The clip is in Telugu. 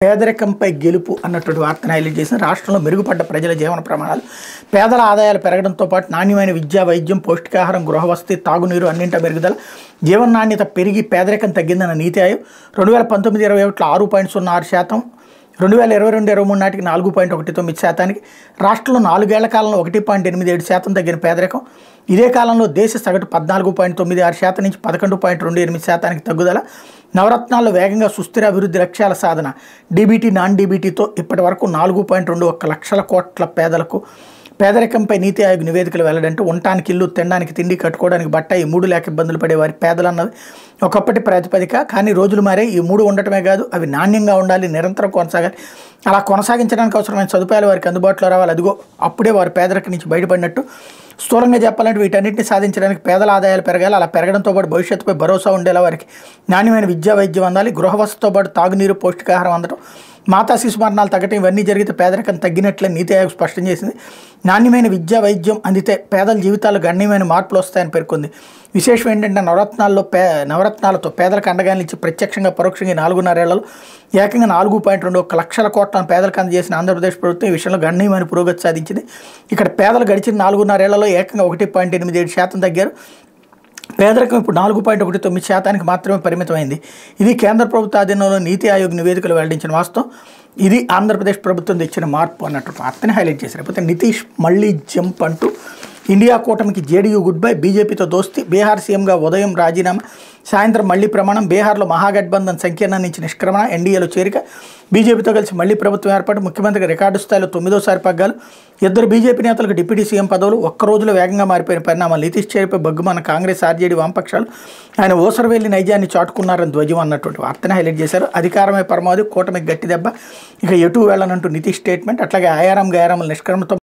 పేదరికంపై గెలుపు అన్నటువంటి వార్తను హైలైట్ చేసిన రాష్ట్రంలో మెరుగుపడ్డ ప్రజల జీవన ప్రమాణాలు పేదల ఆదాయాలు పెరగడంతో పాటు నాణ్యమైన విద్య వైద్యం పౌష్టికాహారం గృహవసతి తాగునీరు అన్నింటి మెరుగుదల జీవన నాణ్యత పెరిగి పేదరికం తగ్గిందన్న నీతి ఆయోగ్ 2019-21 6.06%, 2022-23 నాటికి 4.19%, రాష్ట్రంలో 4 ఏళ్ల కాలంలో 1.87% తగ్గిన పేదరికం. ఇదే కాలంలో దేశ సగటు 14.96% నుంచి 11.28% తగ్గుదల. నవరత్నాల్లో వేగంగా సుస్థిర అభివృద్ధి లక్ష్యాల సాధన. డీబీటీ నాన్ డీబీటీతో ఇప్పటి వరకు 4.21 లక్షల కోట్ల పేదలకు పేదరికంపై నీతి ఆయోగ్ నివేదికలు వెల్లడంటూ ఉండటానికి ఇల్లు, తినడానికి తిండి, కట్టుకోవడానికి బట్ట, ఈ 3 లేక ఇబ్బందులు పడే వారి పేదలన్నది ఒకప్పటి ప్రాతిపదిక. కానీ రోజులు మారే. ఈ 3 ఉండటమే కాదు, అవి నాణ్యంగా ఉండాలి, నిరంతరం కొనసాగాలి. అలా కొనసాగించడానికి అవసరమైన సదుపాయాలు వారికి అందుబాటులో రావాలి. అదిగో అప్పుడే వారు పేదరికం నుంచి బయటపడినట్టు. స్థూలంగా చెప్పాలంటే వీటన్నిటిని సాధించడానికి పేదల ఆదాయాలు పెరగాలి. అలా పెరగడంతో పాటు భవిష్యత్తుపై భరోసా ఉండేలా వారికి నాణ్యమైన విద్యా వైద్యం అందాలి. గృహవసతితో పాటు తాగునీరు పౌష్టికాహారం అందడం, మాతా శిశు మరణాలు తగ్గటం, ఇవన్నీ జరిగితే పేదరికం తగ్గినట్లే నీతి ఆయోగ్ స్పష్టం చేసింది. నాణ్యమైన విద్యా వైద్యం అందితే పేదల జీవితాల్లో గణనీయమైన మార్పులు వస్తాయని పేర్కొంది. విశేషం ఏంటంటే నవరత్నాలతో పేదలకు అండగా నిలిచి ప్రత్యక్షంగా పరోక్షంగా 4.5 ఏళ్లలో ఏకంగా 4.21 లక్షల కోట్లను పేదలకు అందజేసిన ఆంధ్రప్రదేశ్ ప్రభుత్వం ఈ విషయంలో గణనీయమైన పురోగతి సాధించింది. ఇక్కడ పేదలు గడిచిన 4.5 ఏళ్లలో ఏకంగా 1.87% తగ్గారు. పేదరికం ఇప్పుడు 4.19% మాత్రమే పరిమితమైంది. ఇది కేంద్ర ప్రభుత్వ ఆధీనంలో నీతి ఆయోగ్ నివేదికలు వెల్లడించిన వాస్తవం. ఇది ఆంధ్రప్రదేశ్ ప్రభుత్వం తెచ్చిన మార్పు అన్నట్టు వార్తని హైలైట్ చేశారు. లేకపోతే నితీష్ మళ్ళీ జంప్ అంటూ ఇండియా కూటమికి జేడీయూ గుడ్ బై, బీజేపీతో దోస్తీ, బీహార్ సీఎంగా ఉదయం రాజీనామా, సాయంత్రం మళ్లీ ప్రమాణం, బీహార్లో మహాగఠబంధన్ సంకీర్ణం నుంచి నిష్క్రమణ, ఎన్డీఏలో చేరిక, బీజేపీతో కలిసి మళ్లీ ప్రభుత్వం ఏర్పాటు, ముఖ్యమంత్రిగా రికార్డు స్థాయిలో 9వ పగ్గాలు, 2 బీజేపీ నేతలకు డిప్యూటీ సీఎం పదవులు, ఒక్క రోజులో వేగంగా మారిపోయిన పరిణామాలు, నితీష్ చేరిపై బగ్గుమన్న కాంగ్రెస్, ఆర్జేడీ వామపక్షాలు, ఆయన ఓసరవెల్లి నైజాన్ని చాటుకున్నారని ధ్వజం అన్నటువంటి వార్తను హైలైట్ చేశారు. అధికారమే పరమావధి, కూటమికి గట్టి దెబ్బ, ఇక ఎటు వెళ్ళనంటూ నితీష్ స్టేట్మెంట్. అట్లాగే ఆయారం గయారాముల నిష్క్రమణతో